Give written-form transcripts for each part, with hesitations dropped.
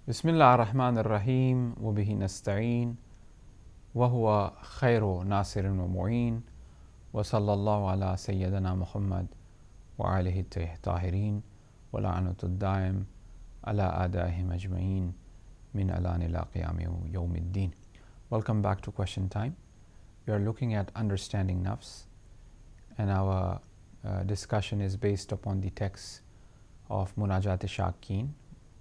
بسم الله الرحمن الرحيم وبه نستعين وهو خير ناصر ومعين وصلى الله على سيدنا محمد وآله الطاهرين ولعنة الدائم على أعدائهم أجمعين من الآن إلى قيام يوم الدين. Welcome back to question time. We are looking at understanding nafs, and our discussion is based upon the text of Munajat Shakeen,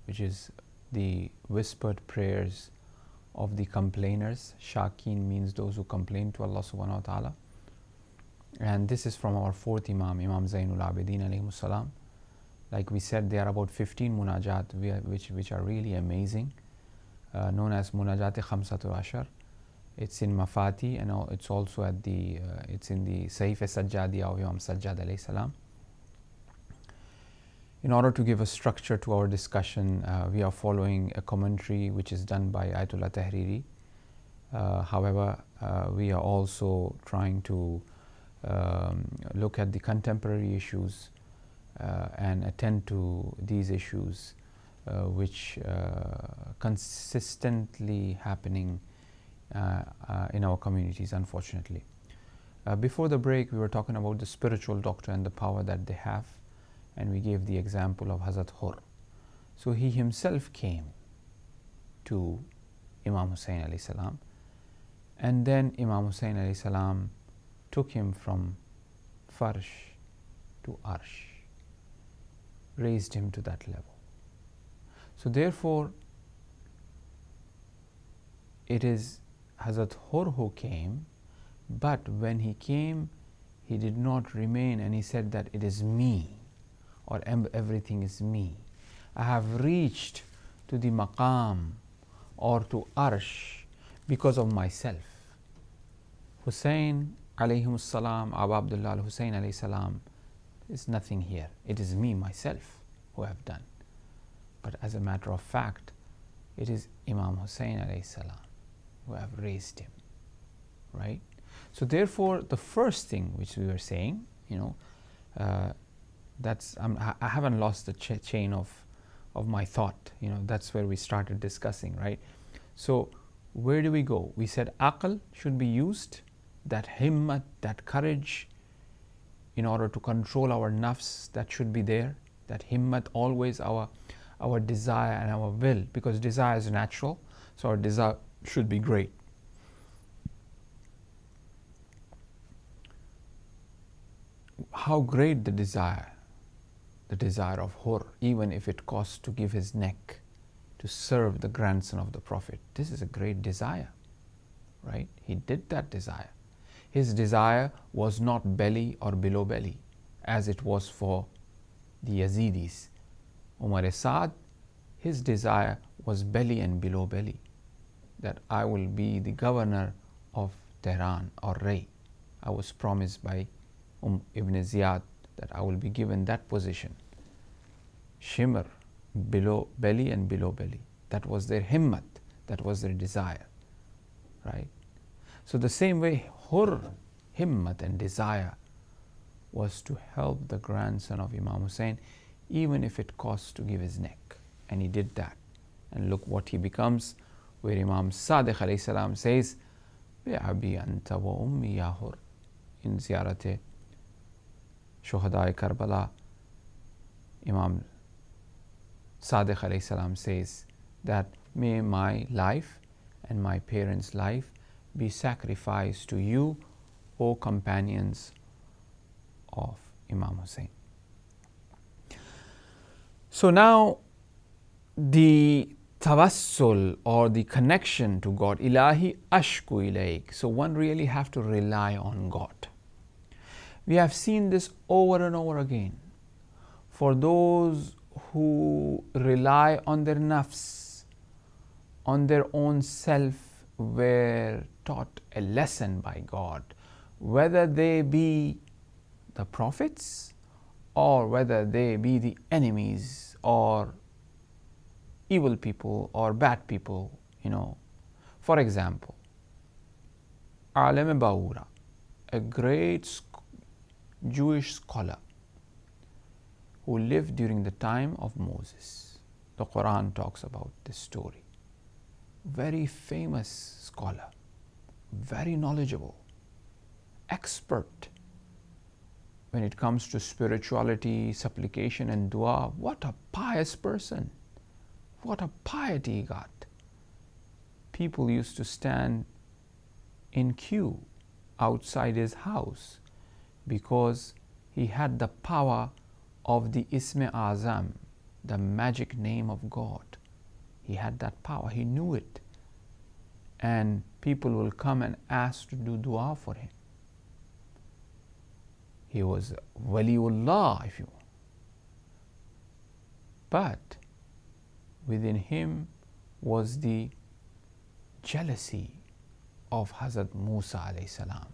which is the whispered prayers of the complainers. Shakeen means those who complain to Allah subhanahu wa ta'ala. And this is from our fourth Imam, Imam Zainul Abidin alayhi salam. Like we said, there are about 15 munajat which are really amazing, known as Munajat Khamsatul Ashar. It's in Mafati, and it's also at the it's in the Sahif Sajjadi of Imam Sajjad alayhi salam. In order to give a structure to our discussion, we are following a commentary which is done by Ayatollah Tahriri. However, we are also trying to look at the contemporary issues and attend to these issues which consistently happening in our communities, unfortunately. Before the break, we were talking about the spiritual doctor and the power that they have, and we gave the example of Hazrat Hur. So he himself came to Imam Hussain alayhi salam, and then Imam Hussain alayhi salam took him from Farsh to Arsh, raised him to that level. So therefore, it is Hazrat Hur who came, but when he came, he did not remain and he said that it is me, or everything is me. I have reached to the maqam or to Arsh because of myself. Hussain alayhi salam, Abu Abdullah al-Hussain alayhi salam, is nothing here. It is me, myself, who have done. But as a matter of fact, it is Imam Hussain alayhi salam who have raised him, right? So therefore, the first thing which we were saying, that's I haven't lost the chain of my thought. That's where we started discussing, right? So where do we go? We said aql should be used, that himmat, that courage, in order to control our nafs, that should be there. That himmat, always our desire and our will, because desire is natural, so our desire should be great. How great the desire of Hur, even if it costs to give his neck to serve the grandson of the Prophet. This is a great desire, right? He did that desire. His desire was not belly or below belly, as it was for the Yazidis. Umar Saad, his desire was belly and below belly, that I will be the governor of Tehran or Ray. I was promised by Ibn Ziyad that I will be given that position. Shimr, below belly and below belly. That was their himmat, that was their desire, right? So the same way, Hur, himmat and desire was to help the grandson of Imam Hussain, even if it costs to give his neck. And he did that. And look what he becomes, where Imam Sadiq alayhi salam says, Bi'abi anta wa ummi ya Hur, in Ziyarate Shuhada Karbala. Imam Sadiq alayhi salam says that may my life and my parents' life be sacrificed to you, O companions of Imam Hussain. So now the tawassul, or the connection to God, ilahi ashku ilayk. So one really have to rely on God. We have seen this over and over again. For those who rely on their nafs, on their own self, were taught a lesson by God, whether they be the prophets or whether they be the enemies or evil people or bad people. For example, Alim Baura, a great Jewish scholar who lived during the time of Moses. the Quran talks about this story. Very famous scholar, very knowledgeable, expert when it comes to spirituality, supplication, and dua. What a pious person! What a piety he got! People used to stand in queue outside his house because he had the power of the Isme Azam, the magic name of God. He had that power, he knew it. And people will come and ask to do dua for him. He was Waliullah, if you want. But within him was the jealousy of Hazrat Musa alayhi salam.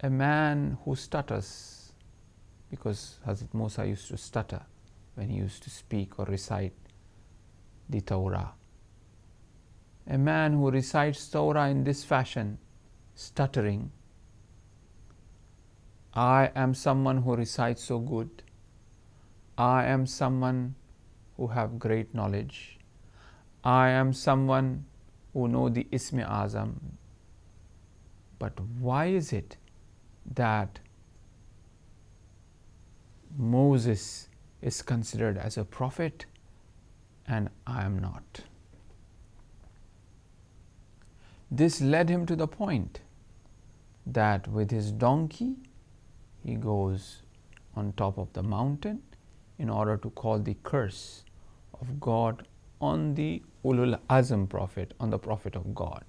A man who stutters, because Hazrat Musa used to stutter when he used to speak or recite the Torah. A man who recites Torah in this fashion, stuttering. I am someone who recites so good. I am someone who have great knowledge. I am someone who know the Isme Azam. But why is it that Moses is considered as a prophet and I am not? This led him to the point that with his donkey he goes on top of the mountain in order to call the curse of God on the Ulul Azm prophet, on the prophet of God.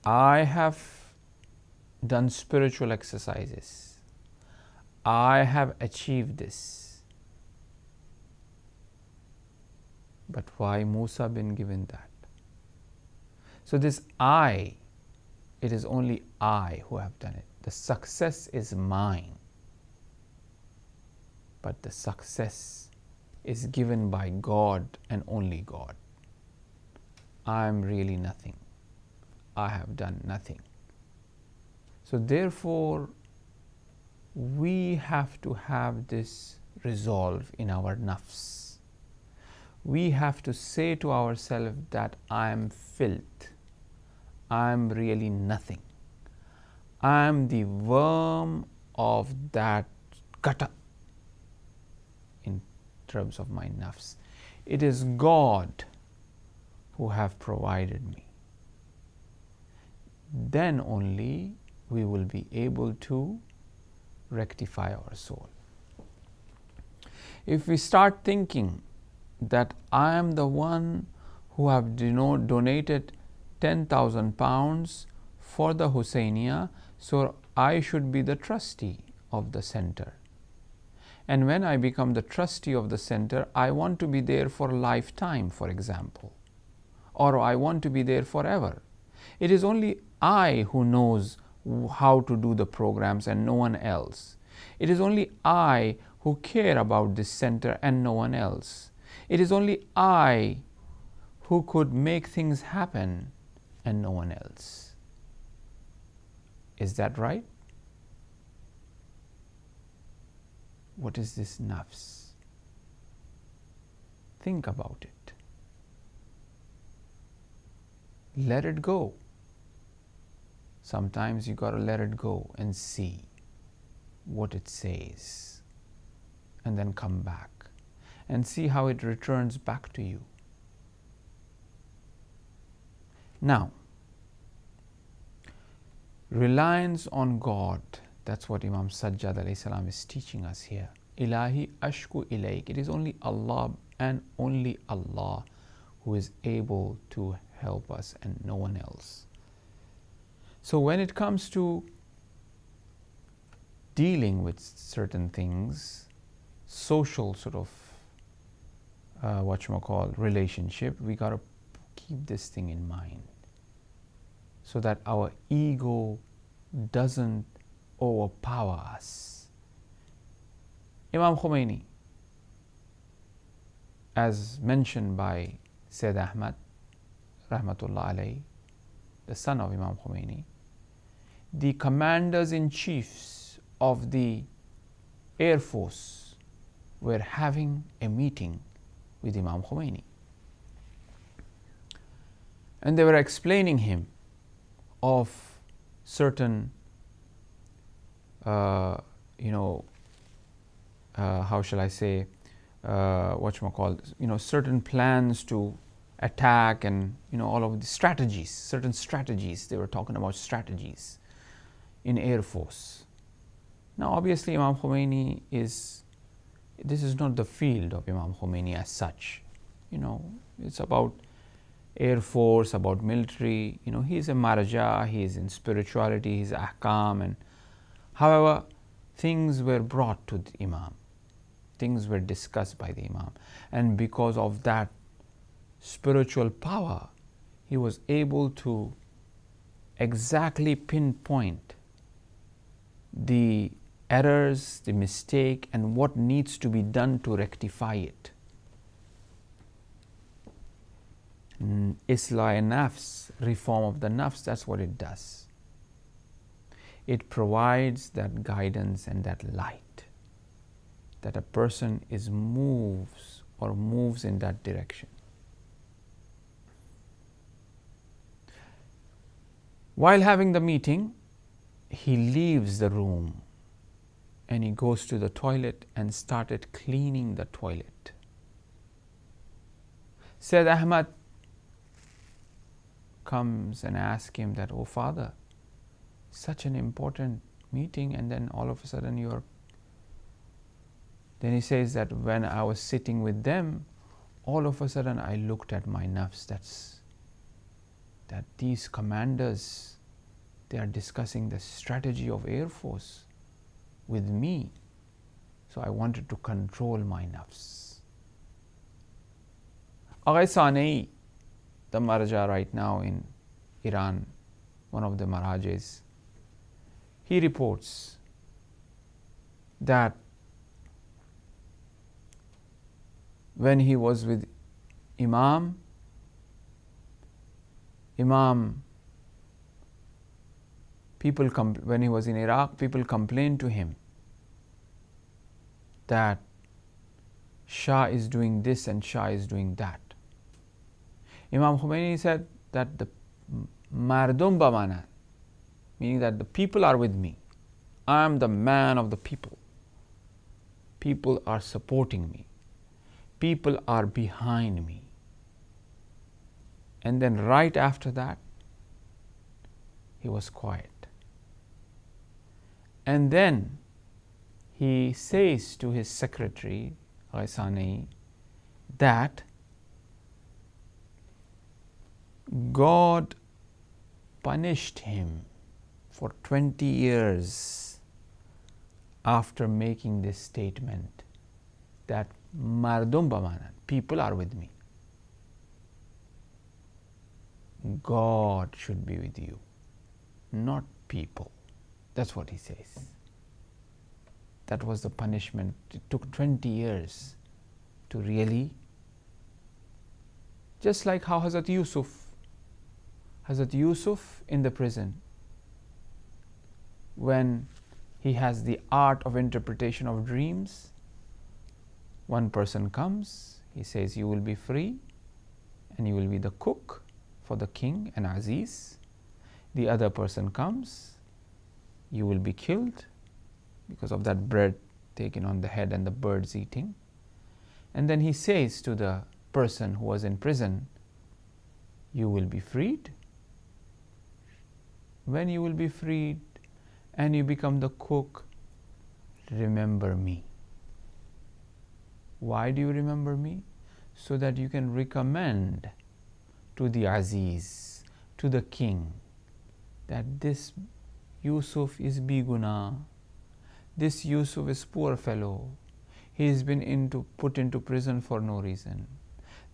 I have done spiritual exercises. I have achieved this. But why Musa been given that? So this I, it is only I who have done it. The success is mine. But the success is given by God and only God. I am really nothing. I have done nothing. So therefore, we have to have this resolve in our nafs. We have to say to ourselves that I am filth. I am really nothing. I am the worm of that gutter in terms of my nafs. It is God who have provided me. Then only we will be able to rectify our soul. If we start thinking that I am the one who have donated 10,000 pounds for the Hussainiya, so I should be the trustee of the center. And when I become the trustee of the center, I want to be there for a lifetime, for example, or I want to be there forever. It is only I who knows how to do the programs and no one else. It is only I who care about this center and no one else. It is only I who could make things happen and no one else. Is that right? What is this nafs? Think about it. Let it go. Sometimes you got to let it go and see what it says, and then come back and see how it returns back to you. Now, reliance on God, that's what Imam Sajjad alayhi salam is teaching us here. Ilahi ashku ilayk. It is only Allah and only Allah who is able to help us and no one else. So when it comes to dealing with certain things, social sort of relationship, we got to keep this thing in mind so that our ego doesn't overpower us. Imam Khomeini, as mentioned by Sayyid Ahmad Rahmatullah alayhi, the son of Imam Khomeini, the commanders in chiefs of the Air Force were having a meeting with Imam Khomeini. And they were explaining him of certain, how shall I say, certain plans to attack, and all of the strategies, certain strategies. They were talking about strategies in Air Force. Now obviously Imam Khomeini this is not the field of Imam Khomeini as such. It's about Air Force, about military. He is a Maharaja, he is in spirituality, he is ahkam. And however, things were brought to the Imam. Things were discussed by the Imam. And because of that spiritual power, he was able to exactly pinpoint the errors, the mistake, and what needs to be done to rectify it. Islah nafs, reform of the nafs, that's what it does. It provides that guidance and that light, that a person moves in that direction. While having the meeting, he leaves the room and he goes to the toilet and started cleaning the toilet. Said Ahmad comes and asks him that, "Oh father, such an important meeting, and then all of a sudden you're..." Then he says that when I was sitting with them, all of a sudden I looked at my nafs, that these commanders, they are discussing the strategy of Air Force with me. So I wanted to control my nafs. Agha Sanei, the Maharaja right now in Iran, one of the Maharajas, he reports that when he was with Imam, when he was in Iraq, people complained to him that Shah is doing this and Shah is doing that. Imam Khomeini said that the Mardum Bamana, meaning that the people are with me. I am the man of the people. People are supporting me. People are behind me. And then right after that, he was quiet. And then he says to his secretary, Ghaisani, that God punished him for 20 years after making this statement that Mardum Bamanan, people are with me. God should be with you, not people. That's what he says. That was the punishment. It took 20 years to really, just like how Hazrat Yusuf in the prison, when he has the art of interpretation of dreams, one person comes, he says, "You will be free and you will be the cook for the king and Aziz." The other person comes, "You will be killed because of that bread taken on the head and the birds eating." And then he says to the person who was in prison, "You will be freed. When you will be freed and you become the cook, remember me." Why do you remember me? So that you can recommend to the Aziz, to the king, that this Yusuf is biguna, this Yusuf is poor fellow, he has been put into prison for no reason.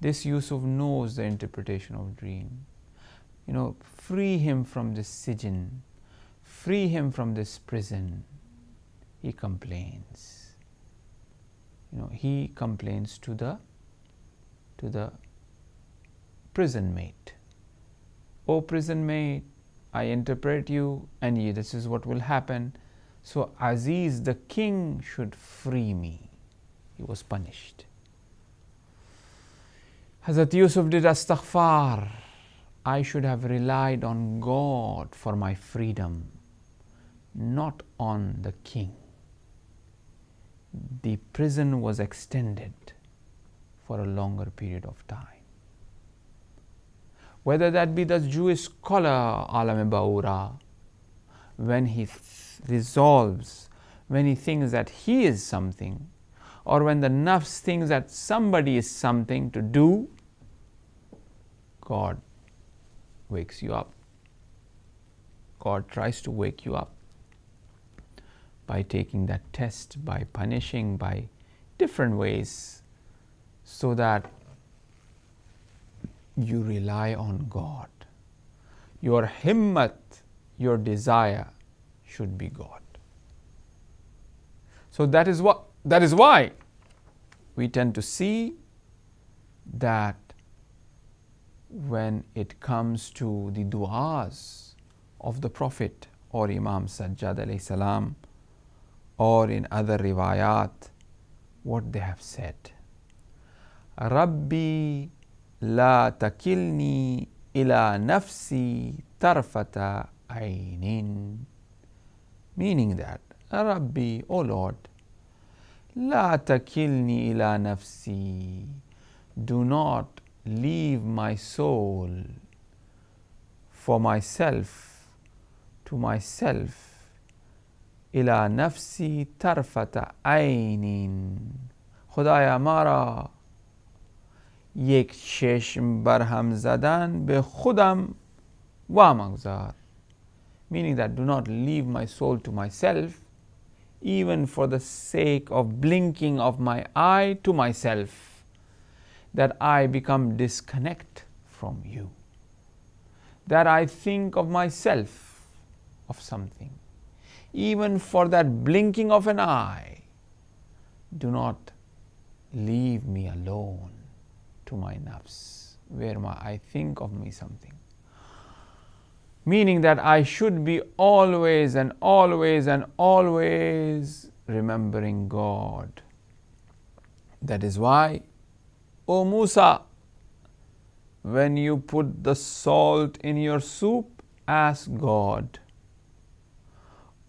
This Yusuf knows the interpretation of dream. Free him from this sijin, free him from this prison. He complains. He complains to the prison mate. "Oh prison mate, I interpret you, and this is what will happen. So Aziz, the king, should free me." he was punished. Hazrat Yusuf did astaghfar. I should have relied on God for my freedom, not on the king. The prison was extended for a longer period of time. Whether that be the Jewish scholar Alam Baura, when he resolves, when he thinks that he is something, or when the nafs thinks that somebody is something to do, God wakes you up. God tries to wake you up by taking that test, by punishing, by different ways, so that you rely on God. Your himmat, your desire should be God. So that is why we tend to see that when it comes to the du'as of the Prophet or Imam Sajjad alayhi salam, or in other riwayat, what they have said, Rabbi la takilni ila nafsi tarfata aynin, meaning that, Rabbi, O Lord, la takilni ila nafsi, do not leave my soul for myself, to myself, ila nafsi tarfata aynin, Khudaya mara یک چشم برهم زدن به خودم وامگذار, meaning that do not leave my soul to myself, even for the sake of blinking of my eye to myself, that I become disconnect from you, that I think of myself of something, even for that blinking of an eye, do not leave me alone to my nafs, where I think of me something. Meaning that I should be always and always and always remembering God. That is why, O Musa, when you put the salt in your soup, ask God.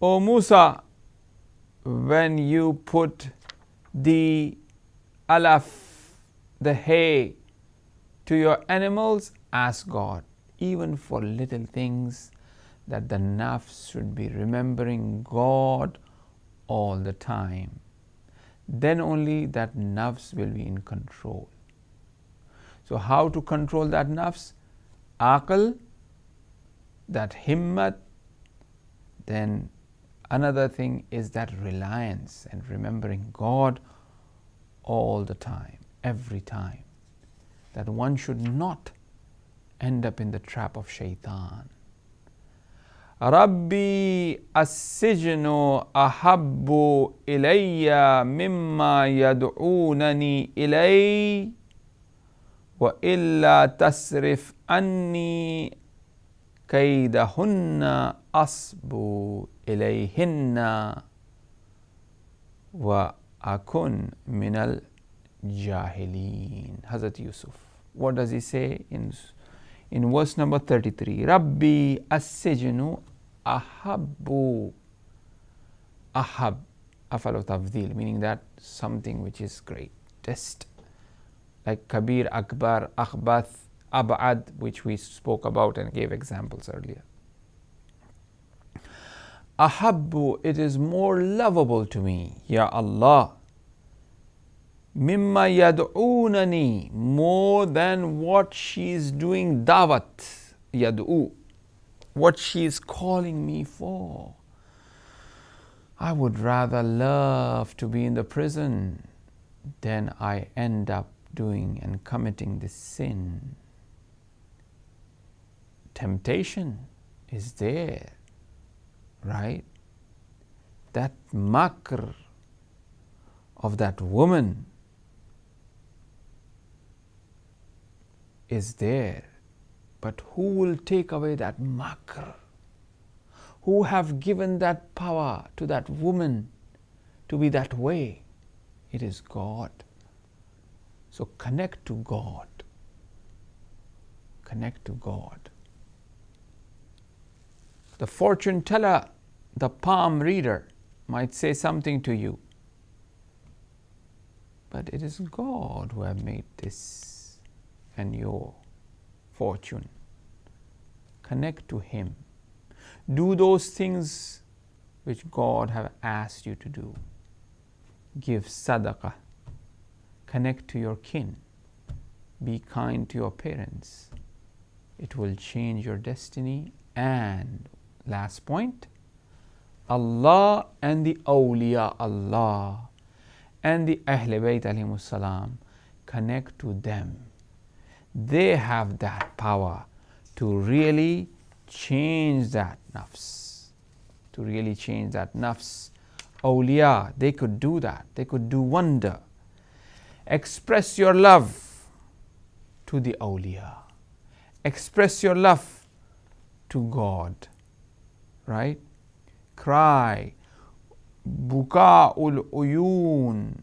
O Musa, when you put the alaf, the hay, to your animals, ask God. Even for little things, that the nafs should be remembering God all the time. Then only that nafs will be in control. So how to control that nafs? Aql, that himmat. Then another thing is that reliance and remembering God all the time, every time. That one should not end up in the trap of shaitan. Rabbi as-sijnu ahabbu ilayya mimma yad'unani ilay wa illa tasrif anni kaydahunna asbu ilayhinna wa akun minal jahilin. Hazrat Yusuf, what does he say in verse number 33? Rabbi as-sijnu ahabbu, ahab, afalu tafdil, meaning that something which is greatest, like kabir, akbar, akhbath, ab'ad, which we spoke about and gave examples earlier. Ahabbu, it is more lovable to me, Ya Allah, mimma yad'unani, more than what she is doing dawat, yad'u, what she is calling me for. I would rather love to be in the prison than I end up doing and committing this sin. Temptation is there, right? That makr of that woman is there, but who will take away that makr? Who have given that power to that woman to be that way? It is God. So connect to God. Connect to God. The fortune teller, the palm reader might say something to you, but it is God who has made this and your fortune. Connect to Him. Do those things which God have asked you to do. Give sadaqah. Connect to your kin. Be kind to your parents. It will change your destiny. And last point, Allah and the awliya Allah and the Ahl Bayt alayhimus salam, connect to them. They have that power to really change that nafs. To really change that nafs. Awliya, they could do that. They could do wonder. Express your love to the awliya. Express your love to God. Right? Cry. Buka'ul uyun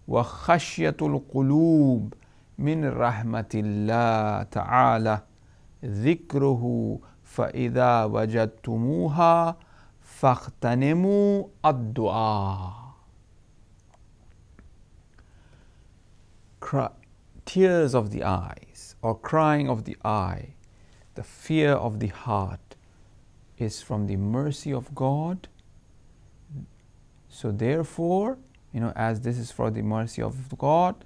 wa khashyatul qulub min rahmatillah ta'ala dhikruhu فإذا وجدتموها فاغتنموا الدعاء. Tears of the eyes or crying of the eye, the fear of the heart is from the mercy of God. So therefore, as this is for the mercy of God,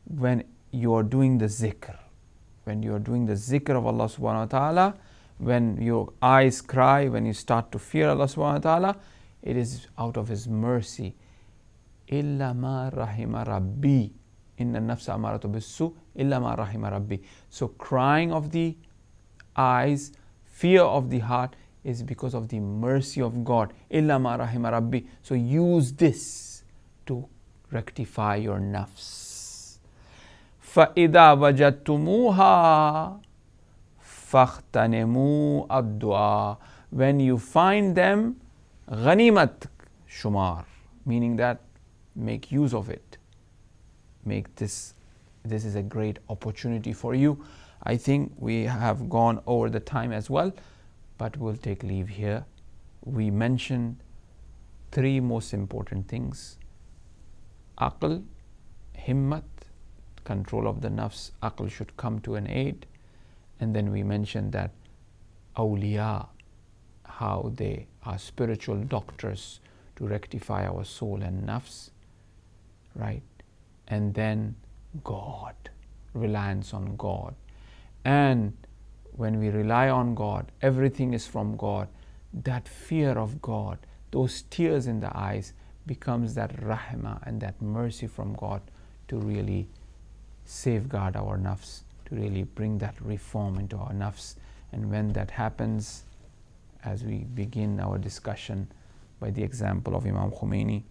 when you are doing the zikr, of Allah subhanahu wa ta'ala, when your eyes cry, when you start to fear Allah subhanahu wa ta'ala, it is out of His mercy. إِلَّا مَا رَحِمَ رَبِّي إِنَّ النَّفْسَ أَمَارَةُ بِالسُّوءِ إِلَّا مَا رَحِمَ رَبِّي. So crying of the eyes, fear of the heart is because of the mercy of God. إِلَّا مَا رَحِمَ رَبِّي. So use this to rectify your nafs. فَإِذَا وَجَدْتُمُوهَا فَاغْتَنِمُوا الدُّعَاء. When you find them, غَنِيمَت shumar, meaning that make use of it. Make this is a great opportunity for you. I think we have gone over the time as well, but we'll take leave here. We mentioned 3 most important things: aql, himmat, control of the nafs. Aql should come to an aid. And then we mentioned that awliya, how they are spiritual doctors to rectify our soul and nafs, right? And then God, reliance on God. And when we rely on God, everything is from God. That fear of God, those tears in the eyes becomes that rahmah and that mercy from God to really safeguard our nafs, to really bring that reform into our nafs. And when that happens, as we begin our discussion by the example of Imam Khomeini,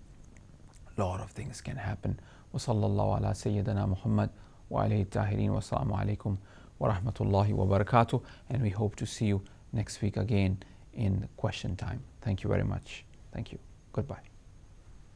a lot of things can happen. Wa sallallahu ala Sayyidina Muhammad wa alayhi tahirin wa assalamu alaikum wa rahmatullahi wa barakatuh. And we hope to see you next week again in question time. Thank you very much. Thank you. Goodbye.